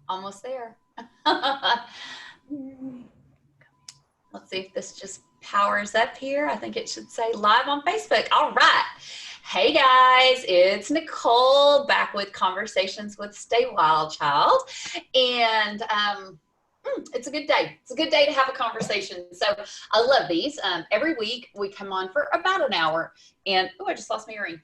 Almost there. Let's see if this just powers up here. I think it should say live on Facebook. All right. Hey guys, it's Nicole back with Conversations with Stay Wild Child. And it's a good day. It's a good day to have a conversation. So I love these. Every week we come on for about an hour. And, oh, I just lost my earring.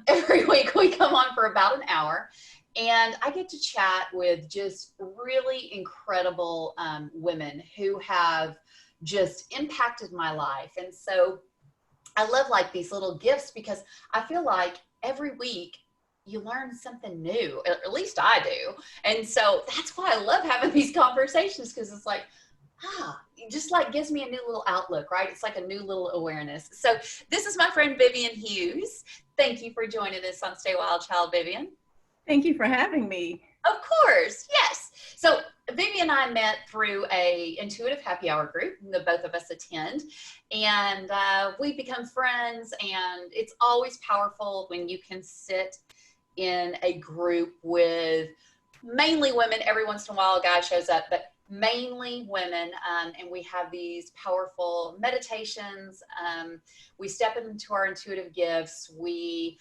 Every week we come on for about an hour. And I get to chat with just really incredible women who have just impacted my life. And so I love like these little gifts because I feel like every week you learn something new, at least I do. And so that's why I love having these conversations, because it's like, it just like gives me a new little outlook, right? It's like a new little awareness. So this is my friend Vivian Hughes. Thank you for joining us on Stay Wild Child, Vivian. Thank you for having me. Of course, yes. So Vivian and I met through a intuitive happy hour group that both of us attend, and we become friends, and it's always powerful when you can sit in a group with mainly women. Every once in a while a guy shows up, but mainly women, and we have these powerful meditations. We step into our intuitive gifts. We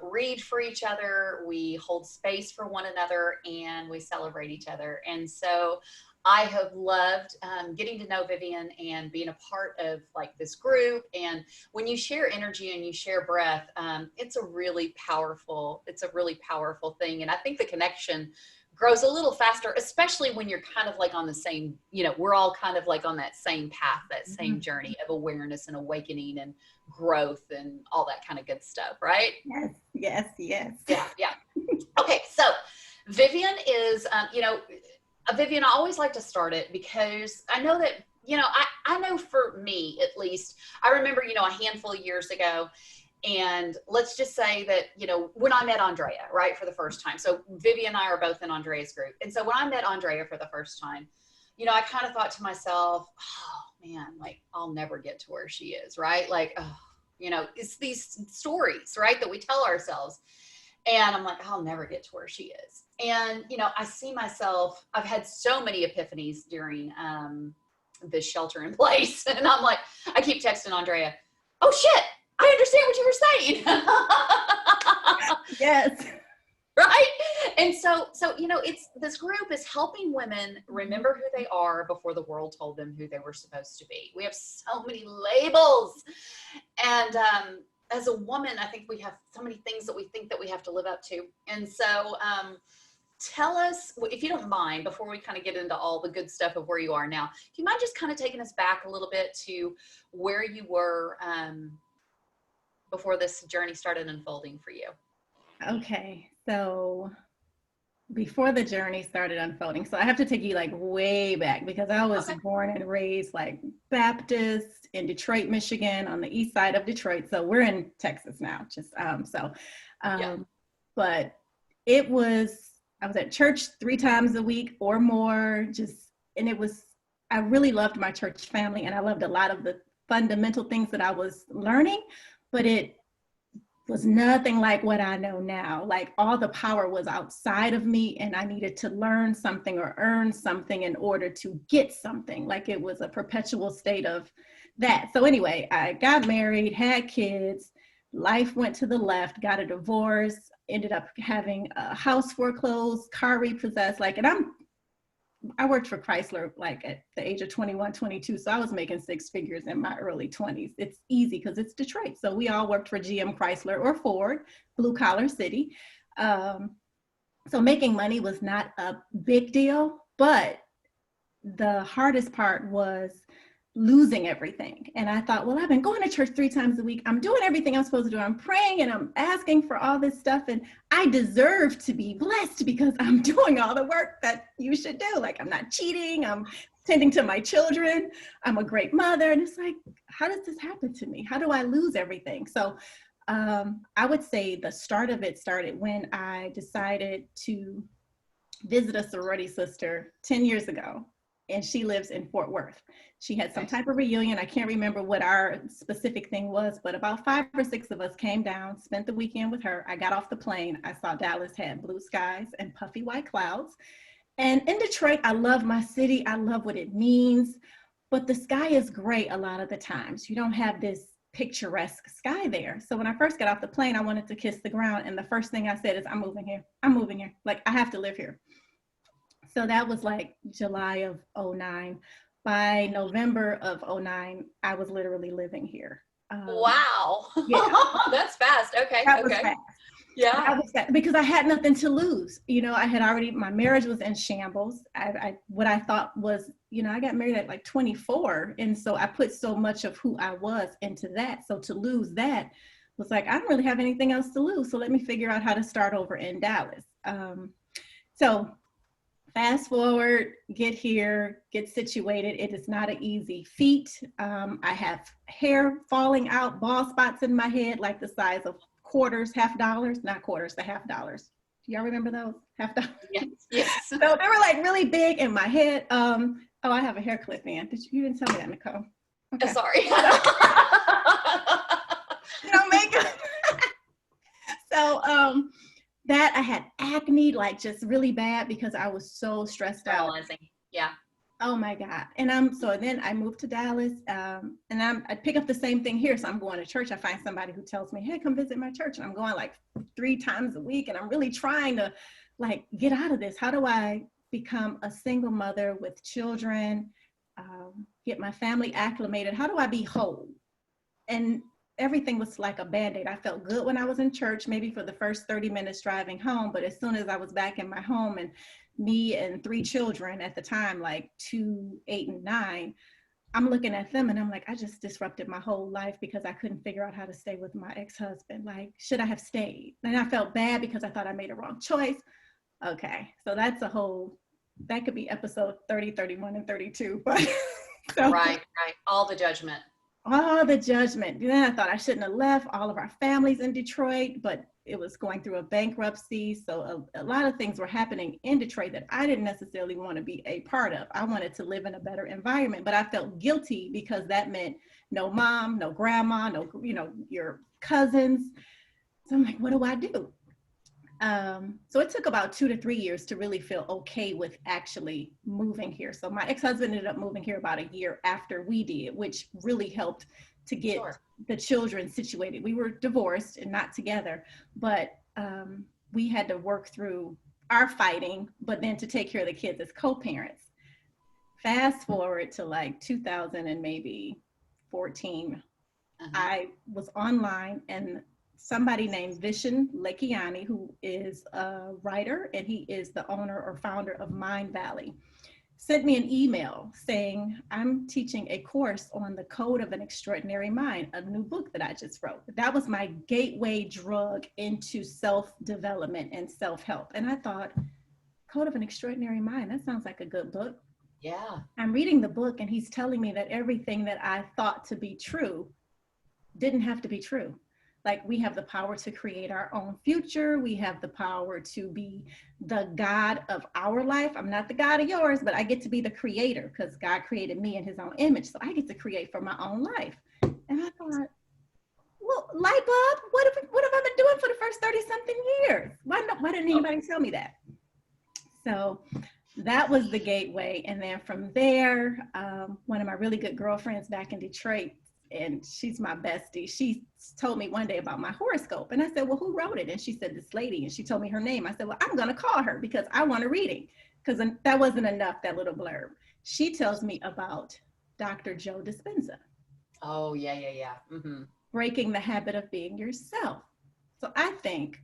read for each other, we hold space for one another, and we celebrate each other. And so I have loved getting to know Vivian and being a part of like this group. And when you share energy and you share breath, it's a really powerful thing. And I think the connection grows a little faster, especially when you're kind of like on the same, we're all kind of like on that same path, that same journey of awareness and awakening and growth and all that kind of good stuff, right? Yes. Yeah. Okay, so Vivian is, Vivian, I always like to start it because I know that, I know for me at least, I remember, a handful of years ago, and let's just say that, when I met Andrea, right, for the first time. So Vivian and I are both in Andrea's group. And so when I met Andrea for the first time, I kind of thought to myself, oh man, like I'll never get to where she is, right? Like, it's these stories, right, that we tell ourselves. And I'm like, I'll never get to where she is. And, I see myself, I've had so many epiphanies during this shelter in place. And I'm like, I keep texting Andrea, oh shit, I understand what you were saying. Yes. Right. And so, it's, this group is helping women remember who they are before the world told them who they were supposed to be. We have so many labels. And, as a woman, I think we have so many things that we think that we have to live up to. And so, tell us, if you don't mind, before we kind of get into all the good stuff of where you are now, if you mind just kind of taking us back a little bit to where you were, before this journey started unfolding for you. Okay, so before the journey started unfolding, so I have to take you like way back because I was born and raised like Baptist in Detroit, Michigan, on the east side of Detroit. So we're in Texas now, but it was, I was at church 3 times a week or more, I really loved my church family, and I loved a lot of the fundamental things that I was learning, but it was nothing like what I know now. Like all the power was outside of me, and I needed to learn something or earn something in order to get something. Like it was a perpetual state of that. So anyway, I got married, had kids, life went to the left, got a divorce, ended up having a house foreclosed, car repossessed, and I worked for Chrysler like at the age of 21, 22. So I was making 6 figures in my early 20s. It's easy because it's Detroit. So we all worked for GM, Chrysler, or Ford, blue collar city. So making money was not a big deal, but the hardest part was losing everything. And I thought, well, I've been going to church 3 times a week. I'm doing everything I'm supposed to do. I'm praying and I'm asking for all this stuff. And I deserve to be blessed because I'm doing all the work that you should do. Like I'm not cheating. I'm tending to my children. I'm a great mother. And it's like, how does this happen to me? How do I lose everything? So I would say the start of it started when I decided to visit a sorority sister 10 years ago. And she lives in Fort Worth. She had some type of reunion. I can't remember what our specific thing was, but about 5 or 6 of us came down, spent the weekend with her. I got off the plane. I saw Dallas had blue skies and puffy white clouds. And in Detroit, I love my city. I love what it means, but the sky is gray a lot of the times. You don't have this picturesque sky there. So when I first got off the plane, I wanted to kiss the ground. And the first thing I said is, I'm moving here. I'm moving here. Like, I have to live here. So that was like July of '09. By November of '09, I was literally living here. Wow. Yeah. That's fast. Okay. That was Okay. fast. Yeah. That was fast because I had nothing to lose. You know, I had already, my marriage was in shambles. What I thought was, you know, I got married at like 24. And so I put so much of who I was into that. So to lose that was like, I don't really have anything else to lose. So let me figure out how to start over in Dallas. So fast forward, get here, get situated. It is not an easy feat. I have hair falling out, bald spots in my head, like the size of quarters, half dollars, not quarters, the half dollars. Do y'all remember those? Half dollars? Yes. Yes. So they were like really big in my head. Oh, I have a hair clip in. You didn't tell me that, Nicole. Okay. Sorry. You know, makeup. So, that I had acne, like just really bad because I was so stressed out. Yeah. Oh my God. And so then I moved to Dallas, and I pick up the same thing here. So I'm going to church. I find somebody who tells me, hey, come visit my church. And I'm going like 3 times a week. And I'm really trying to like get out of this. How do I become a single mother with children, get my family acclimated? How do I be whole? And everything was like a Band-Aid. I felt good when I was in church, maybe for the first 30 minutes driving home. But as soon as I was back in my home, and me and 3 children at the time, like 2, 8, and 9, I'm looking at them and I'm like, I just disrupted my whole life because I couldn't figure out how to stay with my ex-husband. Like, should I have stayed? And I felt bad because I thought I made a wrong choice. Okay, so that's that could be episode 30, 31, and 32. But so, right. All the judgment. Then I thought I shouldn't have left. All of our families in Detroit, but it was going through a bankruptcy. So a lot of things were happening in Detroit that I didn't necessarily want to be a part of. I wanted to live in a better environment, but I felt guilty because that meant no mom, no grandma, no, your cousins. So I'm like, what do I do? So it took about 2 to 3 years to really feel okay with actually moving here. So my ex-husband ended up moving here about a year after we did, which really helped to get the children situated. We were divorced and not together, but we had to work through our fighting, but then to take care of the kids as co-parents. Fast forward to like 2000 and maybe 14, I was online and somebody named Vishen Lakiani, who is a writer and he is the owner or founder of Mind Valley, sent me an email saying, I'm teaching a course on the Code of an Extraordinary Mind, a new book that I just wrote. That was my gateway drug into self-development and self-help. And I thought, Code of an Extraordinary Mind, that sounds like a good book. Yeah. I'm reading the book and he's telling me that everything that I thought to be true didn't have to be true. Like, we have the power to create our own future. We have the power to be the God of our life. I'm not the God of yours, but I get to be the creator because God created me in his own image. So I get to create for my own life. And I thought, well, light bulb, what have I been doing for the first 30 something years? Why didn't anybody tell me that? So that was the gateway. And then from there, one of my really good girlfriends back in Detroit, and she's my bestie, she told me one day about my horoscope. And I said, well, who wrote it? And she said, this lady. And she told me her name. I said, well, I'm going to call her because I want a reading. Because that wasn't enough, that little blurb. She tells me about Dr. Joe Dispenza. Oh, yeah. Mm-hmm. Breaking the habit of being yourself. So I think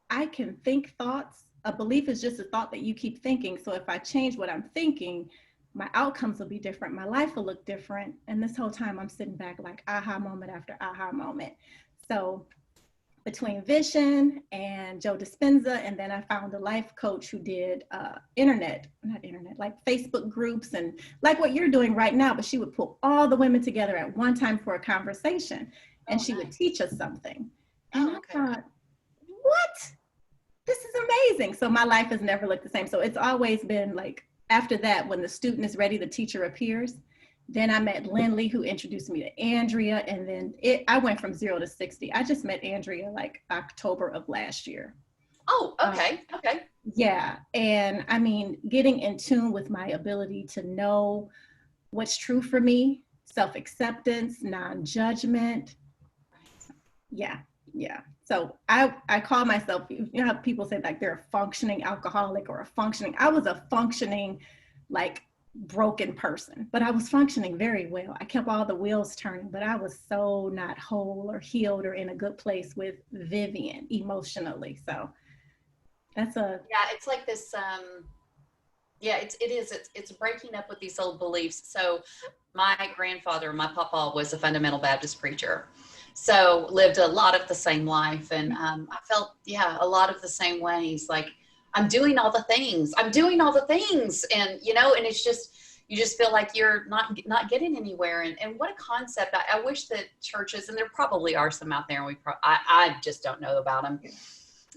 I can think thoughts. A belief is just a thought that you keep thinking. So if I change what I'm thinking, my outcomes will be different. My life will look different. And this whole time I'm sitting back like aha moment after aha moment. So between Vishen and Joe Dispenza, and then I found a life coach who did like Facebook groups and like what you're doing right now, but she would pull all the women together at one time for a conversation and she would teach us something. And I thought, what? This is amazing. So my life has never looked the same. So it's always been like, after that, when the student is ready, the teacher appears. Then I met Lindley, who introduced me to Andrea. And then I went from 0 to 60. I just met Andrea like October of last year. Oh, okay. Yeah. And I mean, getting in tune with my ability to know what's true for me, self-acceptance, non-judgment. Yeah. Yeah. So I call myself, you know how people say like they're a functioning alcoholic or a functioning, I was a functioning like broken person, but I was functioning very well. I kept all the wheels turning, but I was so not whole or healed or in a good place with Vivian emotionally. So that's a, Yeah, it's like this, yeah, it's breaking up with these old beliefs. So my grandfather, my papa, was a fundamental Baptist preacher. So lived a lot of the same life. And I felt, yeah, a lot of the same ways. Like, I'm doing all the things. I'm doing all the things. And, you know, and it's just, you just feel like you're not getting anywhere. And what a concept. I wish that churches, and there probably are some out there, and I just don't know about them,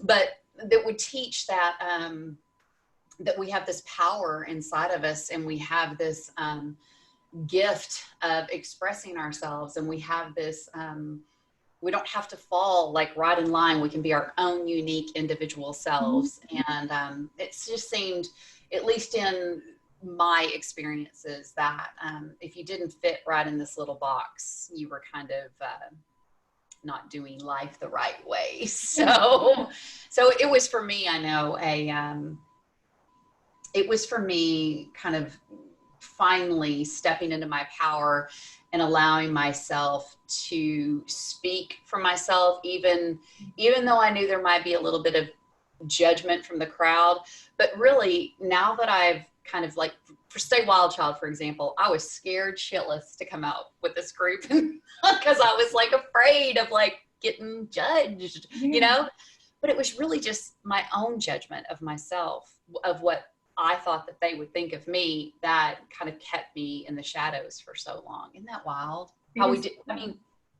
but that would teach that, that we have this power inside of us, and we have this gift of expressing ourselves, and we have this, we don't have to fall like right in line. We can be our own unique individual selves. And it's just seemed, at least in my experiences, that if you didn't fit right in this little box, you were kind of not doing life the right way. So it was for me, I know, it was for me kind of finally stepping into my power and allowing myself to speak for myself, even though I knew there might be a little bit of judgment from the crowd. But really, now that I've kind of, like, for Stay Wild Child, for example, I was scared shitless to come out with this group because I was like afraid of like getting judged, you know? But it was really just my own judgment of myself, of what I thought that they would think of me, that kind of kept me in the shadows for so long. Isn't that wild? How we do, I mean,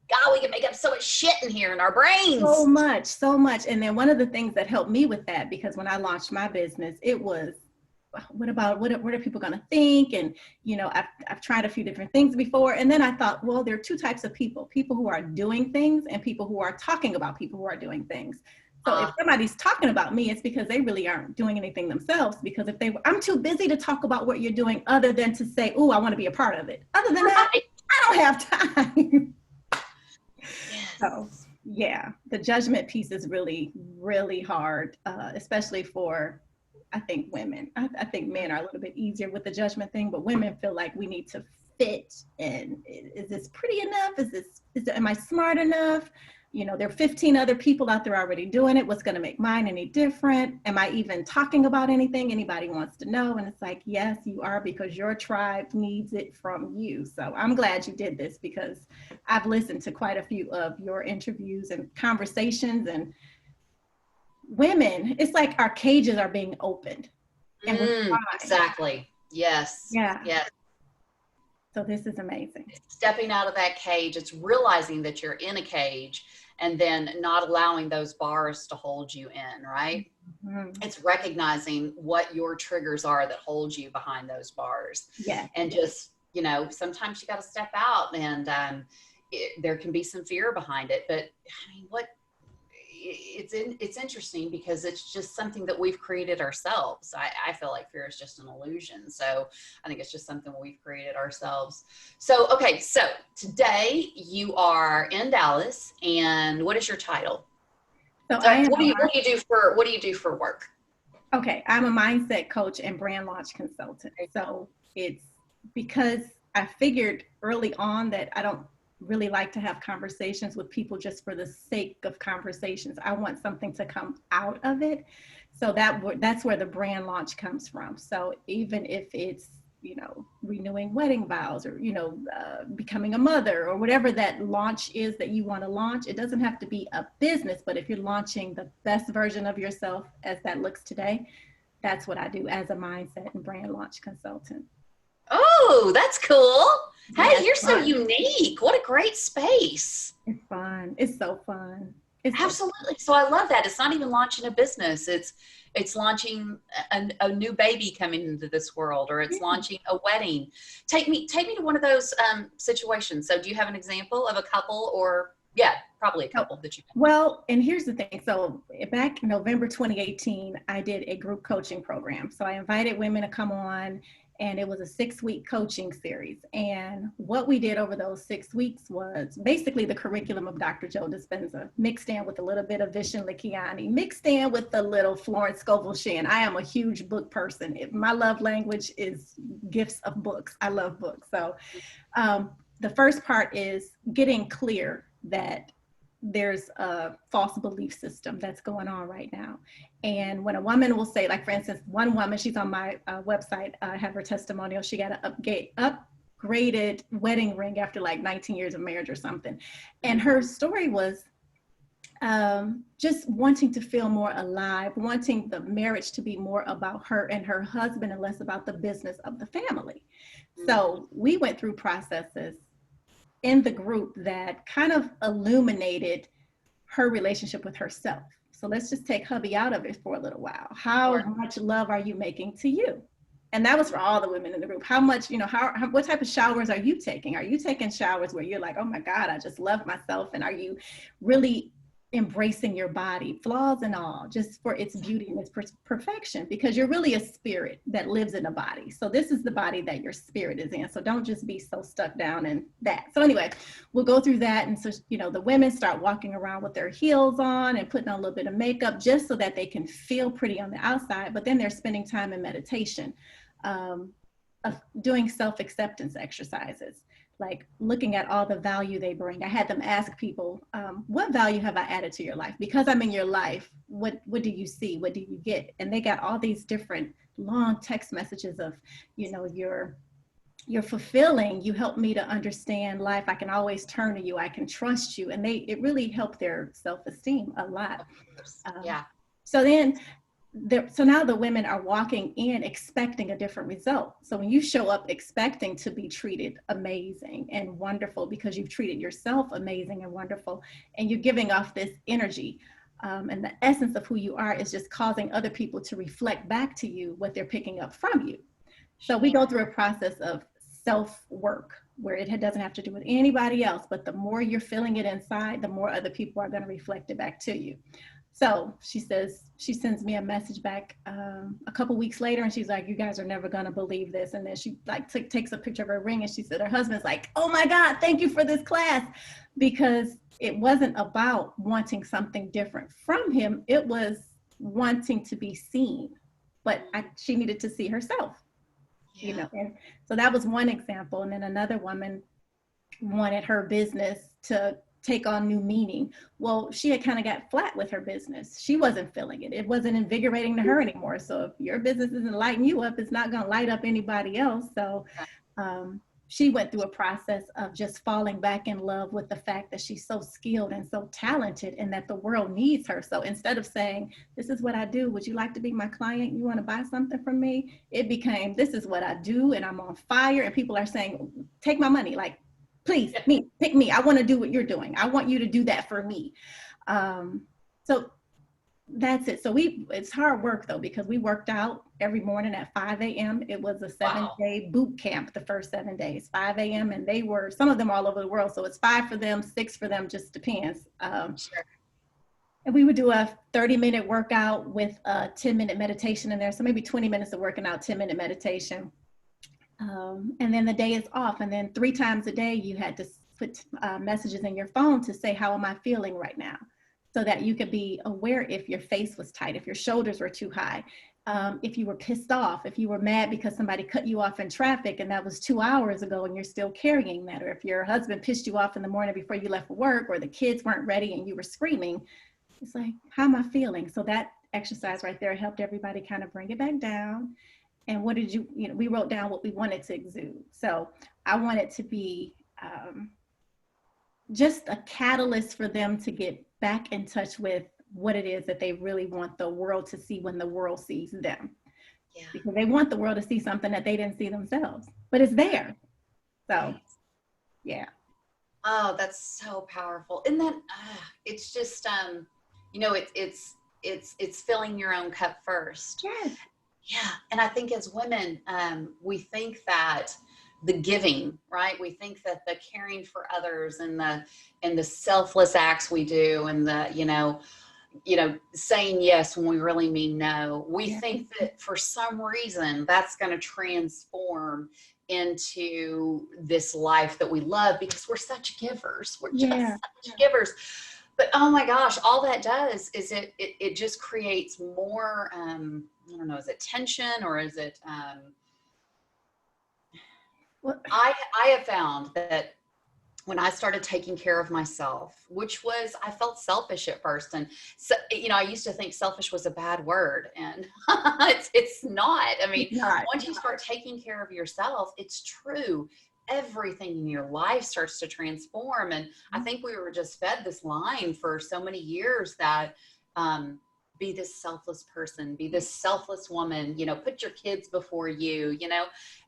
God, we can make up so much shit in here in our brains. So much, so much. And then one of the things that helped me with that, because when I launched my business, it was, what are people going to think? And, you know, I've tried a few different things before. And then I thought, well, there are two types of people who are doing things and people who are talking about people who are doing things. So if somebody's talking about me, it's because they really aren't doing anything themselves. Because if I'm too busy to talk about what you're doing, other than to say, oh, I want to be a part of it. Other than that, I don't have time. Yes. So yeah, the judgment piece is really, really hard, especially for, I think, women. I think men are a little bit easier with the judgment thing, but women feel like we need to fit. And is this pretty enough? Am I smart enough? You know, there are 15 other people out there already doing it. What's going to make mine any different? Am I even talking about anything anybody wants to know? And it's like, yes, you are, because your tribe needs it from you. So I'm glad you did this, because I've listened to quite a few of your interviews and conversations, and women, it's like our cages are being opened. And exactly. Yes. Yeah. Yes. So this is amazing. Stepping out of that cage, it's realizing that you're in a cage, and then not allowing those bars to hold you in, right? Mm-hmm. It's recognizing what your triggers are that hold you behind those bars. Yeah. And just, you know, sometimes you got to step out, and there can be some fear behind it. But I mean, it's interesting, because it's just something that we've created ourselves. I feel like fear is just an illusion. So I think it's just something we've created ourselves. So, okay. So today you are in Dallas, and what is your title? So what do you do for work? Okay. I'm a mindset coach and brand launch consultant. So it's because I figured early on that I don't really like to have conversations with people just for the sake of conversations. I want something to come out of it. So that's where the brand launch comes from. So even if it's, you know, renewing wedding vows, or, you know, becoming a mother, or whatever that launch is that you want to launch, it doesn't have to be a business, but if you're launching the best version of yourself as that looks today, that's what I do as a mindset and brand launch consultant. Oh, that's cool. Hey, yeah, you're so unique. What a great space. It's fun. It's so fun. Absolutely. So I love that. It's not even launching a business. It's launching a new baby coming into this world, or it's launching a wedding. Take me to one of those situations. So do you have an example of a couple or Yeah, probably a couple that you. Well, and here's the thing. So back in November 2018, I did a group coaching program. So I invited women to come on, and it was a 6-week coaching series. And what we did over those 6 weeks was basically the curriculum of Dr. Joe Dispenza, mixed in with a little bit of Vishen Lakhiani, mixed in with a little Florence Scovel Shinn. I am a huge book person. My love language is gifts of books. I love books. So the first part is getting clear that there's a false belief system that's going on right now. And when a woman will say, like, for instance, one woman, she's on my website, I have her testimonial, she got an upgraded wedding ring after like 19 years of marriage or something. And her story was just wanting to feel more alive, wanting the marriage to be more about her and her husband and less about the business of the family. So we went through processes in the group that kind of illuminated her relationship with herself. So let's just take hubby out of it for a little while. How much love are you making to you? And that was for all the women in the group. How much, what type of showers are you taking? Are you taking showers where you're like, oh my God, I just love myself? And are you really embracing your body, flaws and all, just for its beauty and its perfection? Because you're really a spirit that lives in a body. So this is the body that your spirit is in. So don't just be so stuck down in that. So anyway, we'll go through that. And so, the women start walking around with their heels on and putting on a little bit of makeup just so that they can feel pretty on the outside. But then they're spending time in meditation, of doing self-acceptance exercises, like looking at all the value they bring. I had them ask people, what value have I added to your life? Because I'm in your life, what do you see? What do you get? And they got all these different long text messages of, you're fulfilling, you help me to understand life. I can always turn to you. I can trust you. And it really helped their self-esteem a lot. Yeah. So then, so now the women are walking in expecting a different result. So when you show up expecting to be treated amazing and wonderful because you've treated yourself amazing and wonderful, and you're giving off this energy, and the essence of who you are is just causing other people to reflect back to you what they're picking up from you. So we go through a process of self-work where it doesn't have to do with anybody else, but the more you're feeling it inside, the more other people are going to reflect it back to you. So she sends me a message back a couple weeks later, and she's like, you guys are never going to believe this. And then she takes a picture of her ring, and she said her husband's like, oh my God, thank you for this class. Because it wasn't about wanting something different from him. It was wanting to be seen, but she needed to see herself, and so that was one example. And then another woman wanted her business to take on new meaning. Well, she had kind of got flat with her business. She wasn't feeling it. It wasn't invigorating to her anymore. So if your business isn't lighting you up, it's not going to light up anybody else. So she went through a process of just falling back in love with the fact that she's so skilled and so talented and that the world needs her. So instead of saying, this is what I do, would you like to be my client? You want to buy something from me? It became, this is what I do, and I'm on fire. And people are saying, take my money. Like, please, pick me. I want to do what you're doing. I want you to do that for me. So that's it. So it's hard work though, because we worked out every morning at 5 a.m. It was a 7-day boot camp, the first 7 days, 5 a.m. And they were, some of them all over the world. So it's 5 for them, 6 for them, just depends. Sure. And we would do a 30-minute workout with a 10-minute meditation in there. So maybe 20 minutes of working out, 10-minute meditation. And then the day is off. And then 3 times a day, you had to put messages in your phone to say, how am I feeling right now? So that you could be aware if your face was tight, if your shoulders were too high, if you were pissed off, if you were mad because somebody cut you off in traffic and that was 2 hours ago and you're still carrying that, or if your husband pissed you off in the morning before you left for work, or the kids weren't ready and you were screaming. It's like, how am I feeling? So that exercise right there helped everybody kind of bring it back down. And what did we wrote down what we wanted to exude. So I wanted to be just a catalyst for them to get back in touch with what it is that they really want the world to see when the world sees them. Yeah. Because they want the world to see something that they didn't see themselves, but it's there. So, yeah. Oh, that's so powerful. And then it's just, it's filling your own cup first. Yes. Yeah. And I think as women, we think that the giving, right? We think that the caring for others and the selfless acts we do, and the, saying yes when we really mean no. We think that for some reason that's going to transform into this life that we love, because we're such givers. We're just such givers. But oh my gosh, all that does is it just creates more, I don't know, is it tension, or is it, I have found that when I started taking care of myself, which was, I felt selfish at first. And so, I used to think selfish was a bad word, and it's not. I mean, once you start taking care of yourself, it's true. Everything in your life starts to transform. And I think we were just fed this line for so many years that, be this selfless person, be this selfless woman, put your kids before you,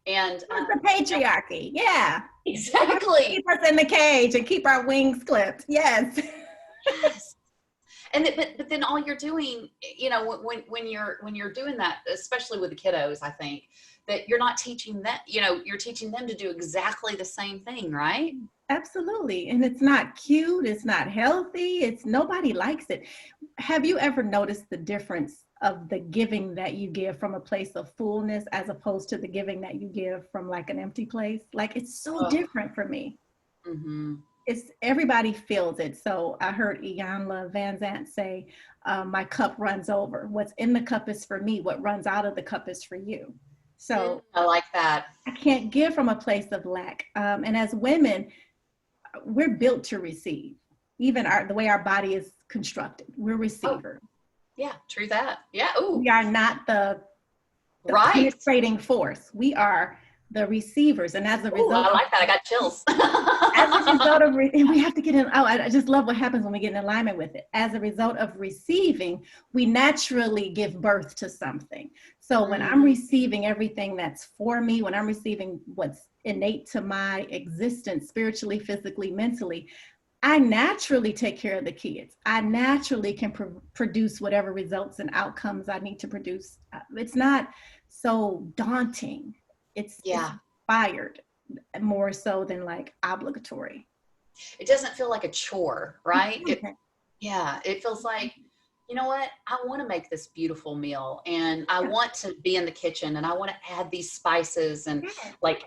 and the patriarchy. Yeah, exactly. Keep us in the cage and keep our wings clipped. Yes. Yes. And but then all you're doing, when you're doing that, especially with the kiddos, I think that you're not teaching them, you're teaching them to do exactly the same thing, right? Absolutely. And it's not cute. It's not healthy. Nobody likes it. Have you ever noticed the difference of the giving that you give from a place of fullness as opposed to the giving that you give from like an empty place? Like, it's so different for me. Mm-hmm. It's, everybody feels it. So I heard Iyanla Van Zant say, my cup runs over. What's in the cup is for me. What runs out of the cup is for you. So I like that. I can't give from a place of lack. And as women, we're built to receive. Even the way our body is constructed, we're receivers. Oh, yeah, true that. Yeah. Ooh. We are not the penetrating force. We are the receivers. And as a result, I like that. I got chills. As a result of, and we have to get in, I just love what happens when we get in alignment with it. As a result of receiving, we naturally give birth to something. So when I'm receiving everything that's for me, when I'm receiving what's innate to my existence, spiritually, physically, mentally, I naturally take care of the kids. I naturally can produce whatever results and outcomes I need to produce. It's not so daunting. It's inspired more so than like obligatory. It doesn't feel like a chore, right? It feels like, you know what? I want to make this beautiful meal, and I want to be in the kitchen, and I want to add these spices, and like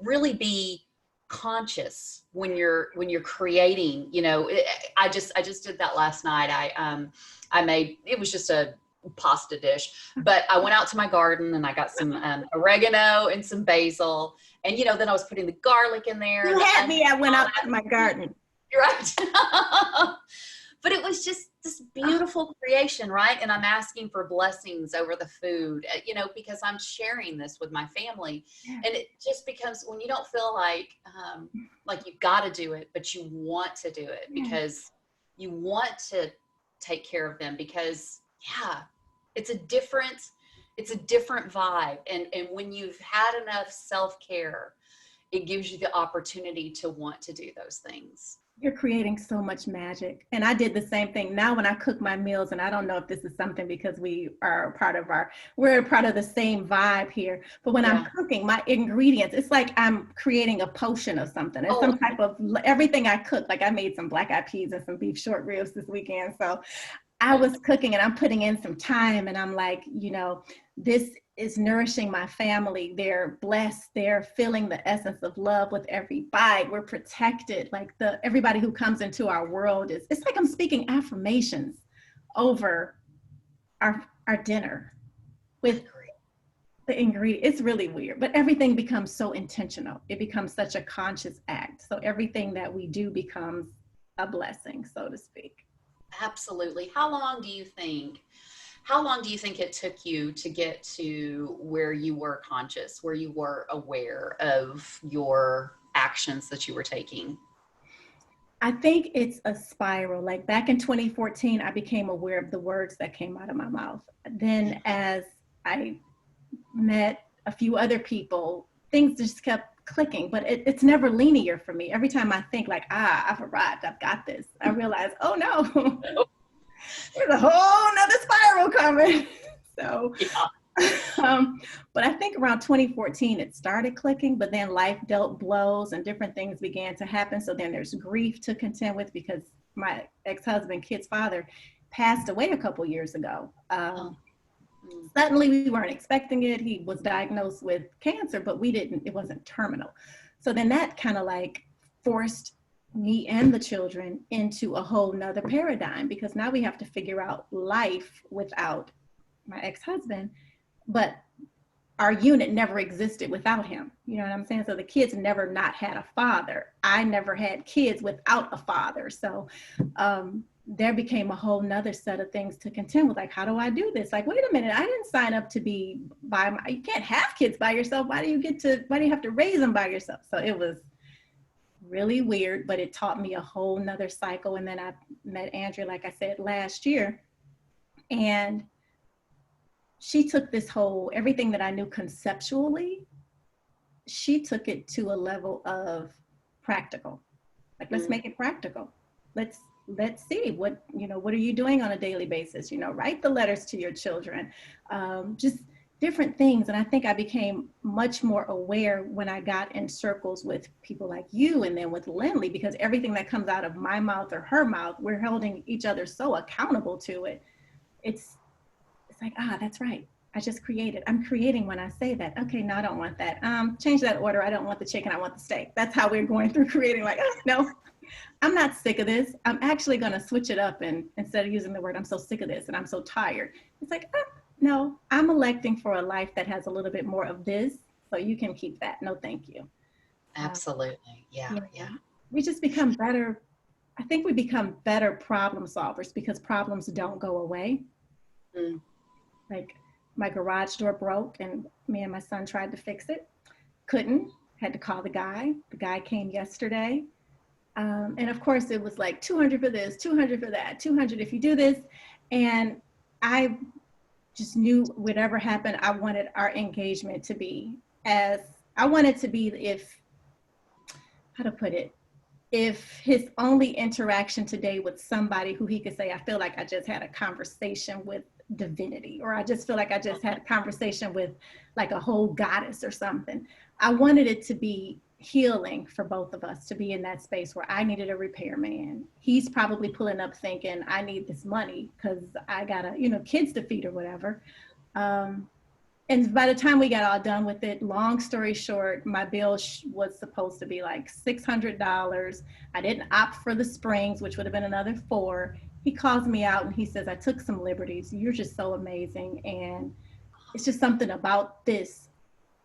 really be conscious when you're creating. I just did that last night. I made, it was just a pasta dish, but I went out to my garden and I got some oregano and some basil, and then I was putting the garlic in there. You had me. I went out to my garden. You're right. But it was just this beautiful creation, right? And I'm asking for blessings over the food, because I'm sharing this with my family. And it just becomes, when you don't feel like you've got to do it, but you want to do it because you want to take care of them, because it's a different vibe. And when you've had enough self-care, it gives you the opportunity to want to do those things. You're creating so much magic. And I did the same thing. Now when I cook my meals, and I don't know if this is something because we're part of the same vibe here, but when I'm cooking my ingredients, it's like I'm creating a potion of something. It's some type of, everything I cook, like I made some black-eyed peas and some beef short ribs this weekend. So I was cooking and I'm putting in some time, and I'm like, this is nourishing my family. They're blessed. They're feeling the essence of love with every bite. We're protected. Like everybody who comes into our world it's like I'm speaking affirmations over our dinner with the ingredient. It's really weird, but everything becomes so intentional. It becomes such a conscious act. So everything that we do becomes a blessing, so to speak. Absolutely. How long do you think it took you to get to where you were conscious, where you were aware of your actions that you were taking? I think it's a spiral. Like back in 2014, I became aware of the words that came out of my mouth. Then as I met a few other people, things just kept clicking, but it's never linear for me. Every time I think like, I've arrived, I've got this, I realize, oh no, there's a whole nother spiral coming. So But I think around 2014, it started clicking, but then life dealt blows and different things began to happen. So then there's grief to contend with because my ex-husband, kid's father, passed away a couple years ago. Suddenly we weren't expecting it. He was diagnosed with cancer, but it wasn't terminal. So then that kind of like forced me and the children into a whole nother paradigm, because now we have to figure out life without my ex-husband, but our unit never existed without him. You know what I'm saying? So the kids never not had a father. I never had kids without a father. So there became a whole nother set of things to contend with. Like, how do I do this? Like, wait a minute, I didn't sign up to be you can't have kids by yourself. Why do you have to raise them by yourself? So it was really weird, but it taught me a whole nother cycle. And then I met Andrea, like I said, last year. And she took everything that I knew conceptually, she took it to a level of practical. Like, let's make it practical. Let's see what are you doing on a daily basis? Write the letters to your children, just different things. And I think I became much more aware when I got in circles with people like you and then with Lindley, because everything that comes out of my mouth or her mouth, we're holding each other so accountable to it. It's like, that's right. I'm creating when I say that. Okay, no, I don't want that. Change that order. I don't want the chicken. I want the steak. That's how we're going through creating. Like, no, I'm not sick of this. I'm actually going to switch it up. And instead of using the word, I'm so sick of this and I'm so tired. It's like, no, I'm electing for a life that has a little bit more of this. So you can keep that. No, thank you. Absolutely. Yeah. We just become better. I think we become better problem solvers because problems don't go away. Like, my garage door broke and me and my son tried to fix it. Couldn't, had to call the guy. The guy came yesterday. And of course it was like $200 for this, $200 for that, $200 if you do this. And I just knew whatever happened, I wanted our engagement to be if his only interaction today with somebody who he could say, I feel like I just had a conversation with divinity, or I just feel like I just had a conversation with like a whole goddess or something. I wanted it to be healing for both of us, to be in that space where I needed a repairman. He's probably pulling up thinking, I need this money because I got kids to feed or whatever. And by the time we got all done with it, long story short, my bill was supposed to be like $600. I didn't opt for the springs, which would have been another $400. He calls me out and he says, I took some liberties. You're just so amazing. And it's just something about this.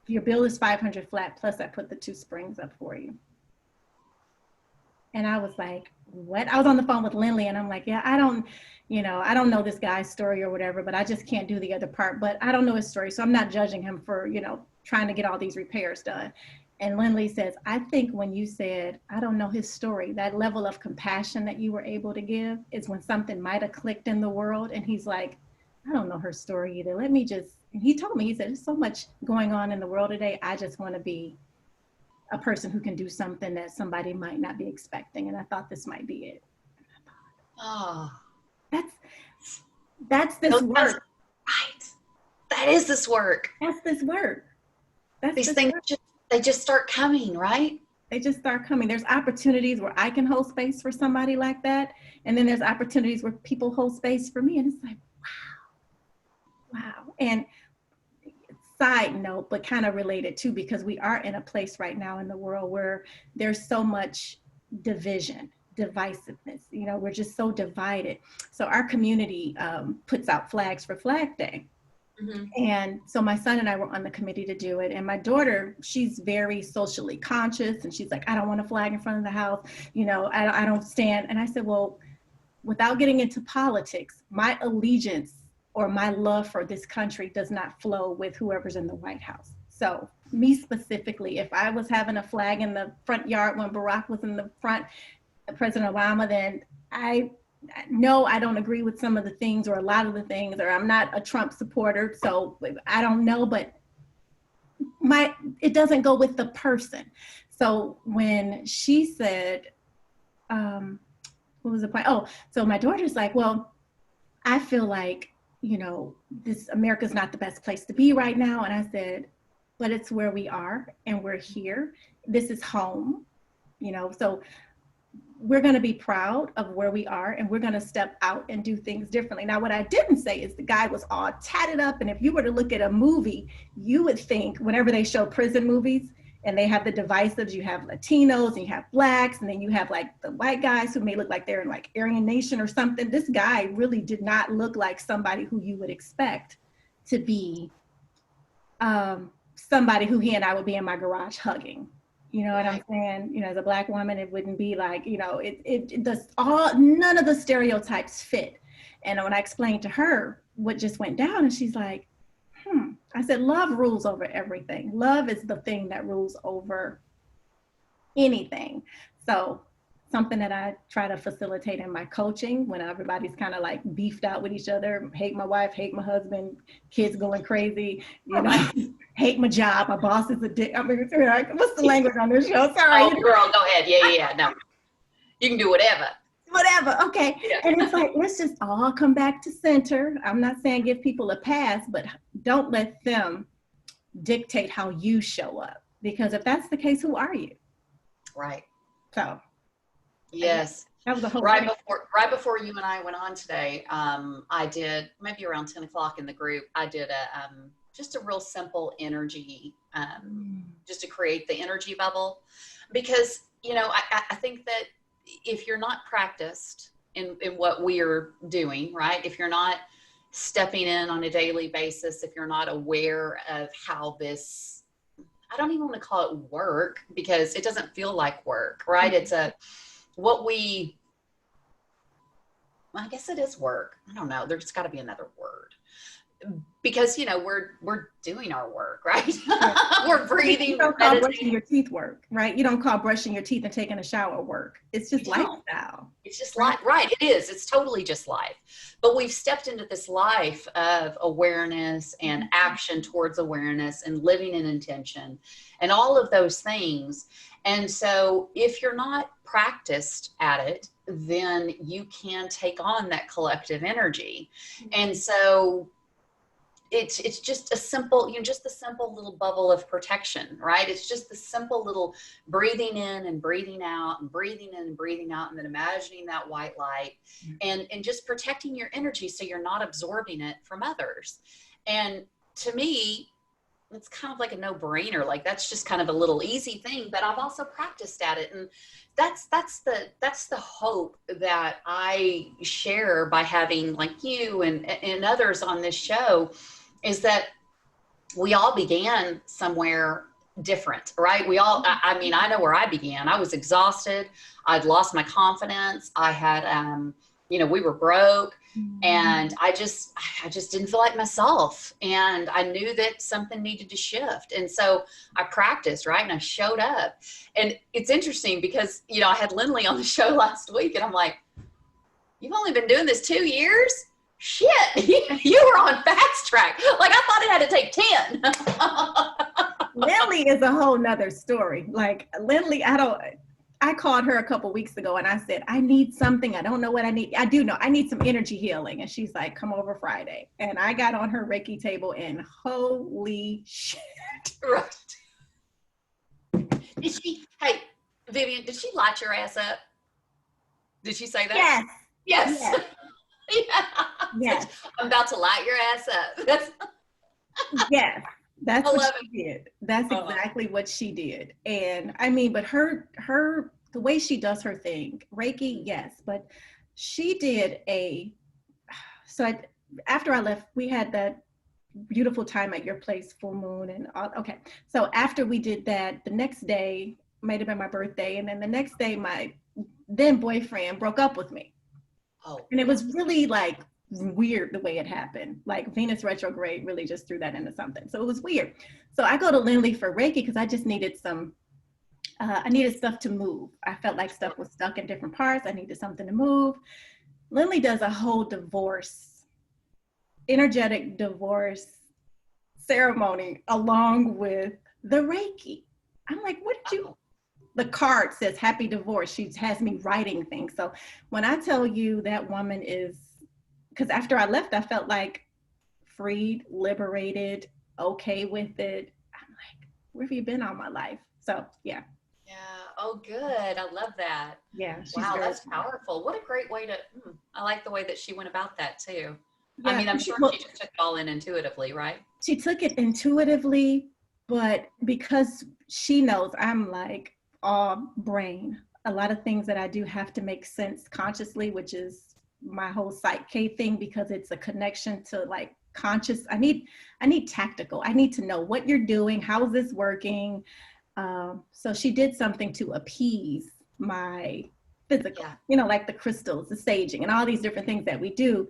Your bill is $500 flat, plus I put the 2 springs up for you. And I was like, what? I was on the phone with Lindley and I'm like, yeah, I don't know this guy's story or whatever, but I just can't do the other part. But I don't know his story, so I'm not judging him for, trying to get all these repairs done. And Lindley says, I think when you said, I don't know his story, that level of compassion that you were able to give is when something might have clicked in the world. And he's like, I don't know her story either. And he told me, he said, there's so much going on in the world today. I just want to be a person who can do something that somebody might not be expecting. And I thought this might be it. That's this work. Right. That is this work. That's this work. These things they just start coming, right? They just start coming. There's opportunities where I can hold space for somebody like that. And then there's opportunities where people hold space for me. And it's like, wow. And side note, but kind of related too, because we are in a place right now in the world where there's so much division, divisiveness. We're just so divided. So our community puts out flags for Flag Day. And so my son and I were on the committee to do it. And my daughter, she's very socially conscious. And she's like, I don't want a flag in front of the house. I don't stand. And I said, well, without getting into politics, my allegiance or my love for this country does not flow with whoever's in the White House. So me specifically, if I was having a flag in the front yard when Barack was in the front, President Obama, then I don't agree with some of the things or a lot of the things, or I'm not a Trump supporter. So I don't know, but it doesn't go with the person. So when she said, what was the point? Oh, so my daughter's like, well, I feel like you know, this America's not the best place to be right now. And I said, but it's where we are and we're here. This is home, you know, so we're going to be proud of where we are and we're going to step out and do things differently. Now, what I didn't say is the guy was all tatted up. And if you were to look at a movie, you would think whenever they show prison movies and they have the divisives, you have Latinos and you have blacks, and then you have like the white guys who may look like they're in like Aryan Nation or something. This guy really did not look like somebody who you would expect to be somebody who he and I would be in my garage hugging. You know what I'm saying? You know, as a Black woman, it wouldn't be like, you know, it does all, none of the stereotypes fit. And when I explained to her what just went down, and she's like, I said, love rules over everything. Love is the thing that rules over anything. So something that I try to facilitate in my coaching when everybody's kind of like beefed out with each other, hate my wife, hate my husband, kids going crazy, you know, hate my job, my boss is a dick. I mean, what's the language on this show? Sorry. Oh, girl, go ahead. Yeah. No, you can do whatever. Whatever. Okay. Yeah. And it's like, let's just all come back to center. I'm not saying give people a pass, but don't let them dictate how you show up. Because if that's the case, who are you? Right. So. Yes. That was the whole right before you and I went on today, I did maybe around 10 o'clock in the group, I did a just a real simple energy, just to create the energy bubble. Because, you know, I think that if you're not practiced in what we are doing, right? If you're not stepping in on a daily basis, if you're not aware of how this, I don't even want to call it work because it doesn't feel like work, right? It's I guess it is work. I don't know. There's got to be another word. Because, you know, we're doing our work, right? We're breathing. You don't call brushing your teeth work, right? You don't call brushing your teeth and taking a shower work. It's just lifestyle. It's just life, right? It is. It's totally just life. But we've stepped into this life of awareness and action towards awareness and living in intention and all of those things. And so if you're not practiced at it, then you can take on that collective energy. And so it's just a simple, you know, just the simple little bubble of protection, right? It's just the simple little breathing in and breathing out and breathing in and breathing out, and then imagining that white light and just protecting your energy so you're not absorbing it from others. And to me, it's kind of like a no-brainer. Like that's just kind of a little easy thing, but I've also practiced at it. And that's the hope that I share by having like you and others on this show, is that we all began somewhere different, right? We all, I mean, I know where I began. I was exhausted. I'd lost my confidence. I had, you know, we were broke, and I just didn't feel like myself. And I knew that something needed to shift. And so I practiced, right? And I showed up. And it's interesting because, you know, I had Lindley on the show last week, and I'm like, you've only been doing this 2 years? Shit, you were on fast track. Like I thought it had to take 10. Lindley is a whole nother story. Like Lindley, I called her a couple weeks ago and I said, I need something. I don't know what I need. I do know I need some energy healing. And she's like, come over Friday. And I got on her Reiki table and holy shit. Right. Hey, Vivian, did she light your ass up? Did she say that? Yes. Yes. Yeah. Yes. I'm about to light your ass up. Yes. That's what she did. That's exactly what she did. And I mean, but her, the way she does her thing, Reiki, yes, but she did after I left, we had that beautiful time at your place, full moon and all. Okay. So after we did that, the next day might have been my birthday. And then the next day, my then boyfriend broke up with me. Oh. And it was really like weird the way it happened. Like Venus retrograde really just threw that into something. So it was weird. So I go to Lindley for Reiki because I just needed I needed stuff to move. I felt like stuff was stuck in different parts. I needed something to move. Lindley does a whole energetic divorce ceremony along with the Reiki. I'm like, what did you? The card says happy divorce. She has me writing things. So when I tell you that woman is, because after I left, I felt like freed, liberated, okay with it. I'm like, where have you been all my life? So yeah. Yeah. Oh, good. I love that. Yeah, she's Wow, very that's powerful. What a great way to, I like the way that she went about that too. I yeah. mean, I'm sure Well, she just took it all in intuitively, right? she took it intuitively, but because she knows I'm like all brain, a lot of things that I do have to make sense consciously, which is my whole Psych K thing, because it's a connection to like conscious. I need tactical. I need to know what you're doing. How is this working? So she did something to appease my physical, Yeah. like the crystals, the saging, and all these different things that we do.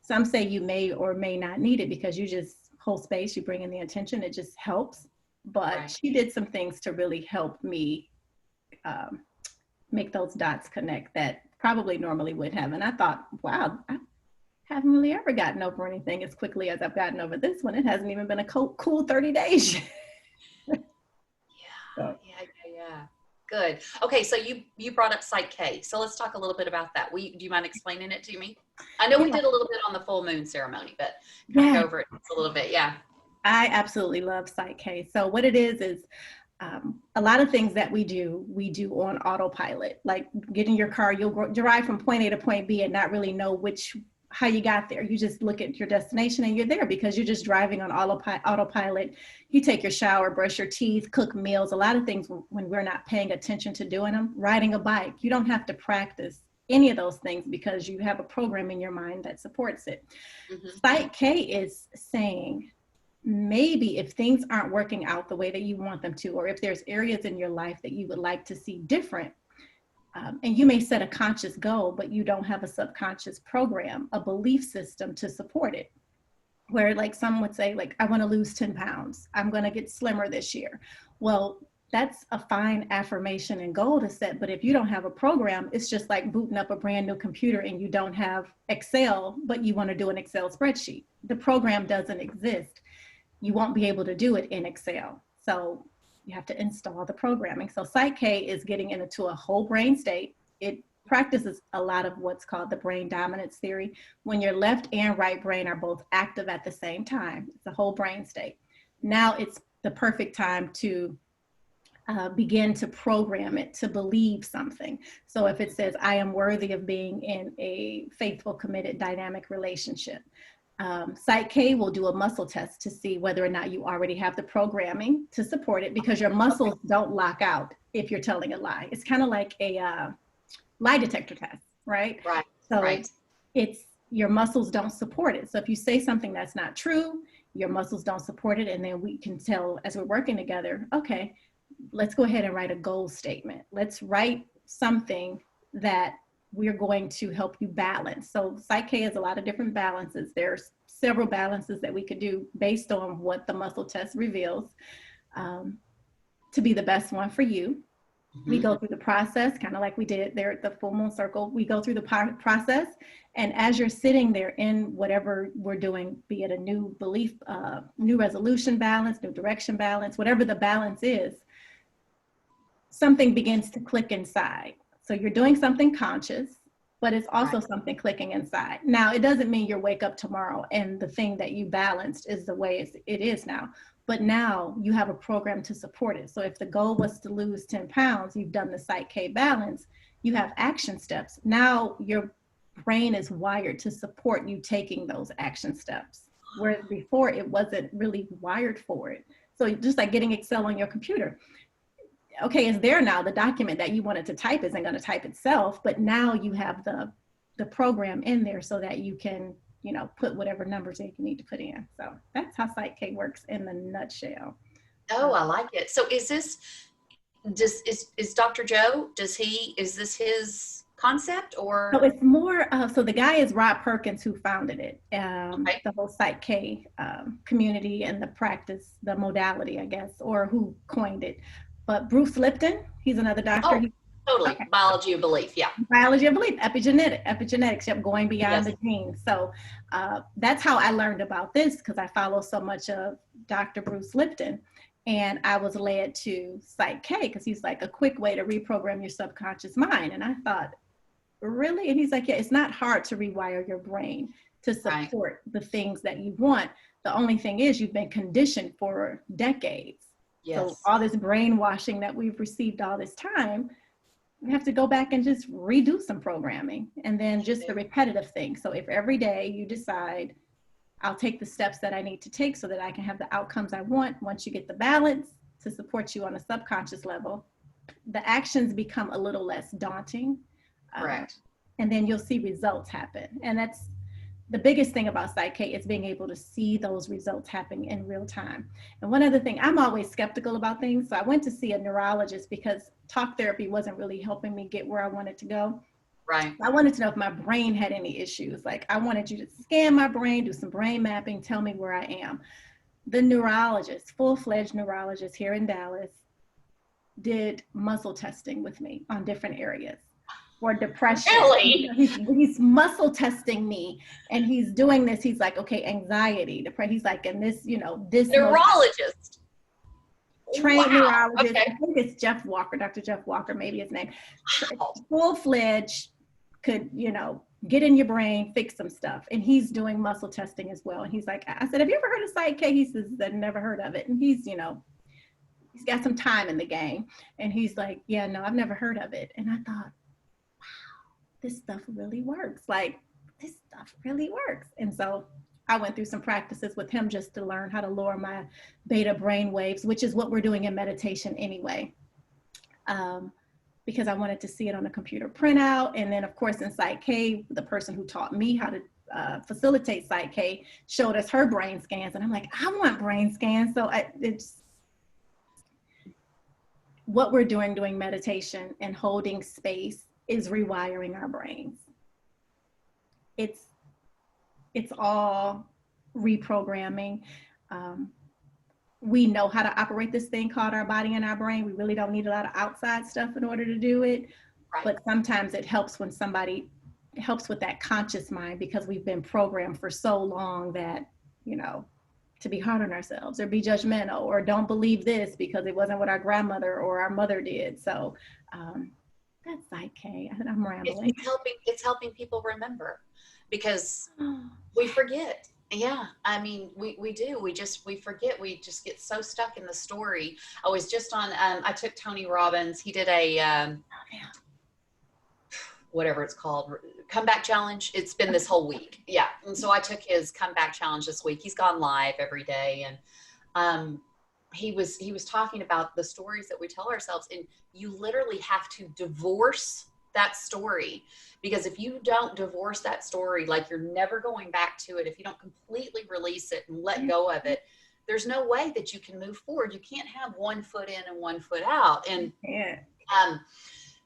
Some say you may or may not need it because you just hold space, you bring in the intention, it just helps. But Right. she did some things to really help me um, make those dots connect that probably normally would have. And I thought, wow, I haven't really ever gotten over anything as quickly as I've gotten over this one. It hasn't even been a cool 30 days. So, Yeah, yeah, yeah. Good. Okay, so you brought up Psych K. So let's talk a little bit about that. Do you mind explaining it to me? I know we yeah, did a little bit on the full moon ceremony, but kind of yeah, go over it just a little bit. Yeah. I absolutely love Psych K. So what it is a lot of things that we do on autopilot. Like get in your car, you'll drive from point A to point B and not really know how you got there. You just look at your destination and you're there because you're just driving on autopilot. You take your shower, brush your teeth, cook meals, a lot of things when we're not paying attention to doing them. Riding a bike, you don't have to practice any of those things because you have a program in your mind that supports it. Mm-hmm. Psych K is saying, maybe if things aren't working out the way that you want them to, or if there's areas in your life that you would like to see different, and you may set a conscious goal, but you don't have a subconscious program, a belief system to support it. Where like some would say, like, I want to lose 10 pounds. I'm going to get slimmer this year. Well, that's a fine affirmation and goal to set. But if you don't have a program, it's just like booting up a brand new computer and you don't have Excel, but you want to do an Excel spreadsheet. The program doesn't exist. You won't be able to do it in Excel. So you have to install the programming. So Psych K is getting into a whole brain state. It practices a lot of what's called the brain dominance theory. When your left and right brain are both active at the same time, it's a whole brain state. Now it's the perfect time to begin to program it to believe something. So if it says, I am worthy of being in a faithful, committed, dynamic relationship, Psych K will do a muscle test to see whether or not you already have the programming to support it, because your muscles don't lock out if you're telling a lie. It's kind of like a lie detector test, right? Right. So Right. it's your muscles don't support it. So if you say something that's not true, your muscles don't support it. And then we can tell as we're working together, okay, let's go ahead and write a goal statement. Let's write something that we're going to help you balance. So Psych K has a lot of different balances. There's several balances that we could do based on what the muscle test reveals to be the best one for you. We go through the process, kind of like we did there at the full moon circle. We go through the process. And as you're sitting there in whatever we're doing, be it a new belief, new resolution balance, new direction balance, whatever the balance is, something begins to click inside. So you're doing something conscious, but it's also something clicking inside. Now, it doesn't mean you wake up tomorrow and the thing that you balanced is the way it is now. But now you have a program to support it. So if the goal was to lose 10 pounds, you've done the Psych K balance, you have action steps. Now your brain is wired to support you taking those action steps. Whereas before it wasn't really wired for it. So just like getting Excel on your computer. Okay, it's there now. The document that you wanted to type isn't going to type itself, but now you have the program in there so that you can, put whatever numbers in you need to put in. So that's how Psych K works in the nutshell. Oh, I like it. So is Dr. Joe, is this his concept or? So it's more, so the guy is Rob Perkins who founded it, Okay. the whole Psych K community and the practice, the modality, I guess, or who coined it. But Bruce Lipton, he's another doctor. Oh, totally. Okay. Biology of belief. Yeah. Biology of belief, epigenetics, yep, going beyond Yes. the genes. So that's how I learned about this, because I follow so much of Dr. Bruce Lipton. And I was led to Psych K because he's like a quick way to reprogram your subconscious mind. And I thought, really? And he's like, yeah, it's not hard to rewire your brain. to support the things that you want. The only thing is you've been conditioned for decades. Yes. So all this brainwashing that we've received all this time, we have to go back and just redo some programming, and then just the repetitive thing. So if every day you decide, I'll take the steps that I need to take so that I can have the outcomes I want, once you get the balance to support you on a subconscious level, the actions become a little less daunting. Correct. And then you'll see results happen. And that's the biggest thing about Psych K, is being able to see those results happening in real time. And one other thing, I'm always skeptical about things. So I went to see a neurologist because talk therapy wasn't really helping me get where I wanted to go. Right. I wanted to know if my brain had any issues. Like, I wanted you to scan my brain, do some brain mapping, tell me where I am. The neurologist, full-fledged neurologist here in Dallas, did muscle testing with me on different areas for depression. Really? He's muscle testing me, and he's doing this. He's like, okay, anxiety, depression. He's like, and this, this neurologist. Trained neurologist. Okay. I think it's Jeff Walker, Dr. Jeff Walker, maybe his name. Wow. Full-fledged, could, get in your brain, fix some stuff. And he's doing muscle testing as well. And he's like, I said, have you ever heard of Psych K? He says, I've never heard of it. And he's, he's got some time in the game. And he's like, yeah, no, I've never heard of it. And I thought, wow, this stuff really works. Like, this stuff really works. And so I went through some practices with him just to learn how to lower my beta brain waves, which is what we're doing in meditation anyway. Because I wanted to see it on a computer printout. And then of course in Psych K, the person who taught me how to facilitate Psych K showed us her brain scans. And I'm like, I want brain scans. So it's what we're doing meditation and holding space is rewiring our brains. It's all reprogramming. We know how to operate this thing called our body and our brain. We really don't need a lot of outside stuff in order to do it. Right. But sometimes it helps when somebody helps with that conscious mind, because we've been programmed for so long that, to be hard on ourselves or be judgmental or don't believe this because it wasn't what our grandmother or our mother did. So that's Psych K. I'm rambling. It's helping people remember, because we forget. Yeah, I mean, we do. We forget. We just get so stuck in the story. I was just on, I took Tony Robbins. He did a, whatever it's called, comeback challenge. It's been this whole week. Yeah. And so I took his comeback challenge this week. He's gone live every day. And he was talking about the stories that we tell ourselves. And you literally have to divorce that story, because if you don't divorce that story, like, you're never going back to it. If you don't completely release it and let go of it, there's no way that you can move forward. You can't have one foot in and one foot out. And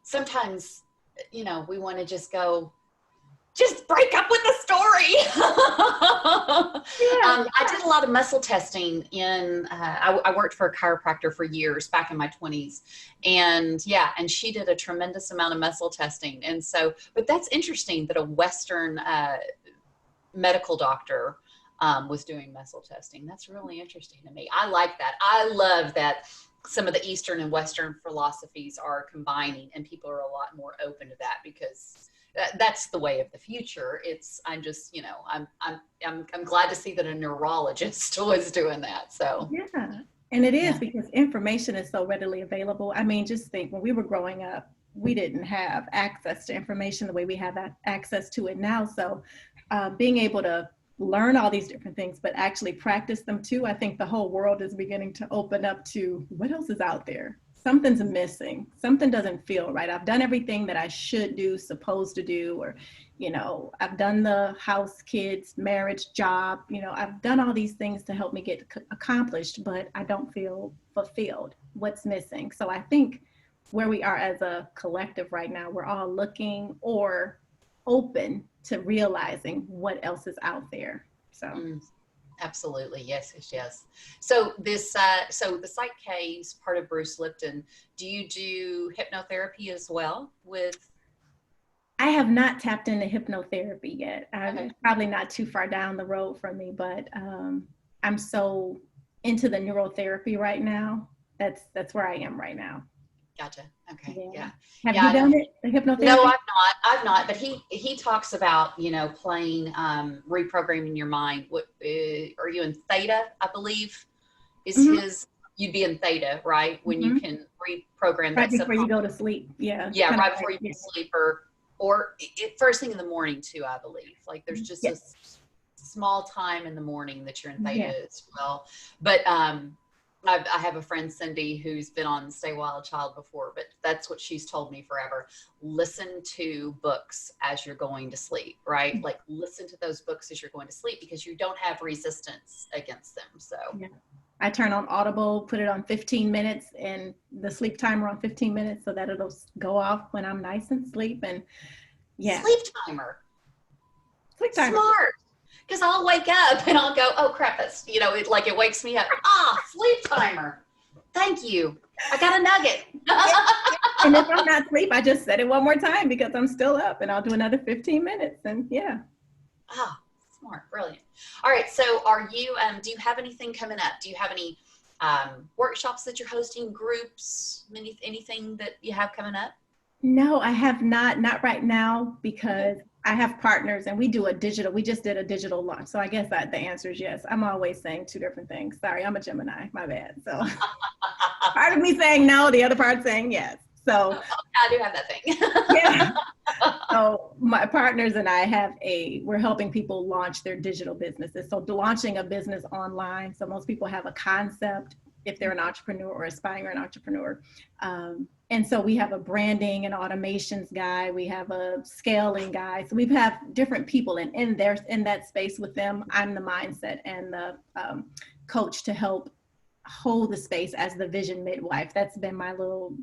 sometimes, we want to just go, just break up with the story. I did a lot of muscle testing I worked for a chiropractor for years back in my 20s. And she did a tremendous amount of muscle testing. And so, but that's interesting that a Western medical doctor was doing muscle testing. That's really interesting to me. I like that. I love that some of the Eastern and Western philosophies are combining, and people are a lot more open to that, because that's the way of the future. I'm just, I'm glad to see that a neurologist was doing that. So yeah, and it is because information is so readily available. I mean, just think, when we were growing up, we didn't have access to information the way we have access to it now. So being able to learn all these different things, but actually practice them too. I think the whole world is beginning to open up to what else is out there. Something's missing. Something doesn't feel right. I've done everything that I should do, supposed to do, or, I've done the house, kids, marriage, job, I've done all these things to help me get accomplished, but I don't feel fulfilled. What's missing? So I think where we are as a collective right now, we're all looking or open to realizing what else is out there. So. Absolutely. Yes. So so the Psych K is part of Bruce Lipton. Do you do hypnotherapy as well with? I have not tapped into hypnotherapy yet. I'm probably not too far down the road from me, but I'm so into the neurotherapy right now. That's where I am right now. Gotcha. Okay. Yeah. Yeah. Have you done it? The No, hypnotherapy? I've not, but he talks about, playing, reprogramming your mind. What, are you in theta, I believe is Hmm. his, you'd be in theta, right? When you Hmm. can reprogram Right that before you subconscious. go to sleep. Yeah. Yeah. Kind of Right like, before you go yeah. to sleep, or first thing in the morning too, I believe. Like there's just a Yes. small time in the morning that you're in theta Yeah. as well. But, I have a friend, Cindy, who's been on Stay Wild Child before, but that's what she's told me forever. Listen to books as you're going to sleep, right? Like listen to those books as you're going to sleep because you don't have resistance against them. So Yeah. I turn on Audible, put it on 15 minutes and the sleep timer on 15 minutes so that it'll go off when I'm nice and sleep. And yeah, sleep timer, sleep timer. smart. Because I'll wake up and I'll go, oh crap, that's, it wakes me up. Sleep timer. Thank you. I got a nugget. And if I'm not asleep, I just set it one more time because I'm still up and I'll do another 15 minutes. And yeah. Smart. Brilliant. All right. So do you have anything coming up? Do you have any workshops that you're hosting, groups, anything that you have coming up? No, I have not right now because I have partners and we just did a digital launch. So I guess the answer is yes. I'm always saying two different things. Sorry, I'm a Gemini, my bad. So part of me saying no, the other part saying yes. So I do have that thing. yeah. So my partners and I we're helping people launch their digital businesses. So launching a business online. So most people have a concept if they're an entrepreneur or aspiring an entrepreneur. And so we have a branding and automations guy. We have a scaling guy. So we have different people in that space with them. I'm the mindset and the coach to help hold the space as the vision midwife. That's been my little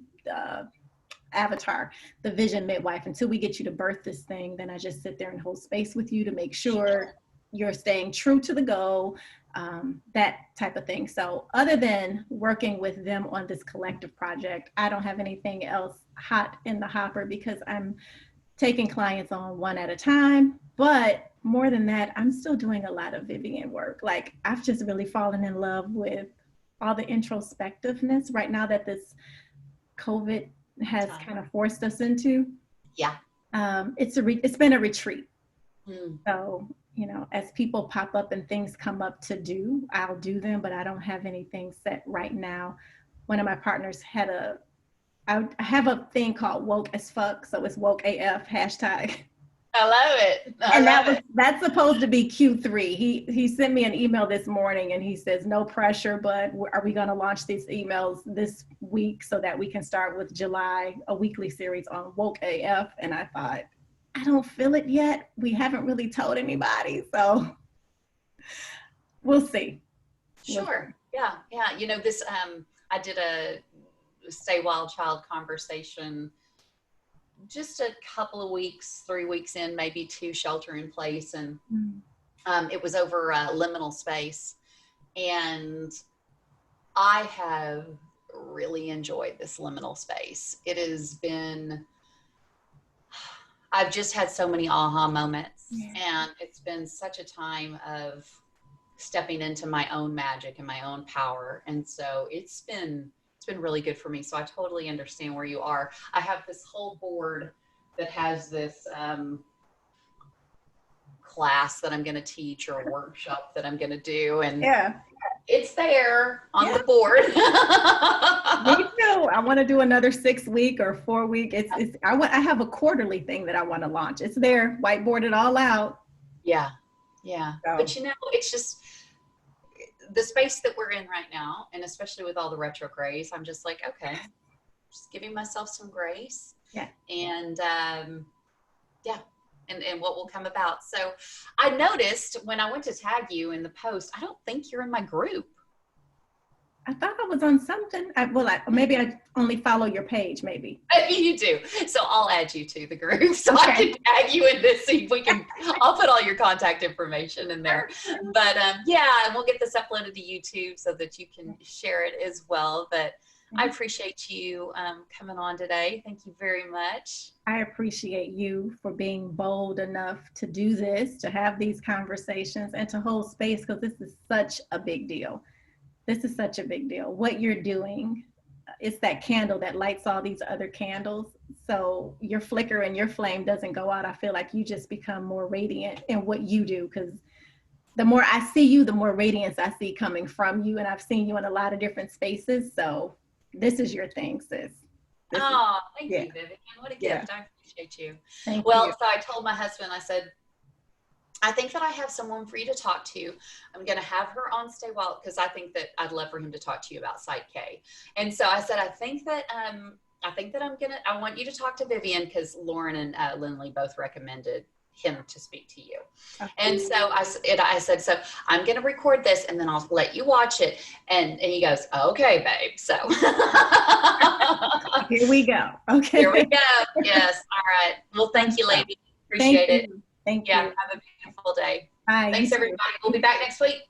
avatar, the vision midwife. Until we get you to birth this thing, then I just sit there and hold space with you to make sure you're staying true to the goal, that type of thing. So other than working with them on this collective project, I don't have anything else hot in the hopper because I'm taking clients on one at a time. But more than that, I'm still doing a lot of Vivian work. Like I've just really fallen in love with all the introspectiveness right now that this COVID has kind of forced us into. Yeah. It's been a retreat. Mm. So, as people pop up and things come up to do, I'll do them, but I don't have anything set right now. One of my partners I have a thing called woke as fuck. So it's woke AF hashtag. I love it. That's supposed to be Q3. He sent me an email this morning and he says, no pressure, but are we going to launch these emails this week so that we can start with July, a weekly series on woke AF? And I thought, I don't feel it yet. We haven't really told anybody. So we'll see. Sure. Yeah. Yeah. I did a Stay Wild Child conversation just a couple of weeks, 3 weeks in, maybe two, shelter in place. And it was over liminal space. And I have really enjoyed this liminal space. I've just had so many aha moments. Yeah. And it's been such a time of stepping into my own magic and my own power. And so it's been really good for me. So I totally understand where you are. I have this whole board that has this class that I'm going to teach or a workshop that I'm going to do. And it's there on the board. Me too. I want to do another 6-week or 4-week. I have a quarterly thing that I want to launch. It's there, whiteboarded all out. Yeah. Yeah. So. But it's just the space that we're in right now, and especially with all the retrogrades, I'm just like, okay, just giving myself some grace. Yeah. And and what will come about. So I noticed when I went to tag you in the post, I don't think you're in my group. I thought I was on something. Maybe I only follow your page, maybe. You do. So I'll add you to the group so I can tag you in this. See if we can, I'll put all your contact information in there. But and we'll get this uploaded to YouTube so that you can share it as well. But I appreciate you coming on today. Thank you very much. I appreciate you for being bold enough to do this, to have these conversations and to hold space, because this is such a big deal. This is such a big deal. What you're doing it's that candle that lights all these other candles. So your flicker and your flame doesn't go out. I feel like you just become more radiant in what you do, because the more I see you, the more radiance I see coming from you. And I've seen you in a lot of different spaces. So this is your thing, sis. Thank yeah. you, Vivian. What a gift. I appreciate you. Thank Well, you. so I told my husband, I said, I think that I have someone for you to talk to. I'm going to have her on Stay Wild because I think that I'd love for him to talk to you about Site K. And so I said, I think that I want you to talk to Vivian because Lauren and Lindley both recommended him to speak to you. Okay. And so I said, so I'm going to record this and then I'll let you watch it. And he goes, okay, babe. So here we go. Okay. Here we go. Yes. All right. Well, thank you, lady. Appreciate it. Thank you. you. Have a beautiful day. Bye. Thanks, everybody. We'll be back next week.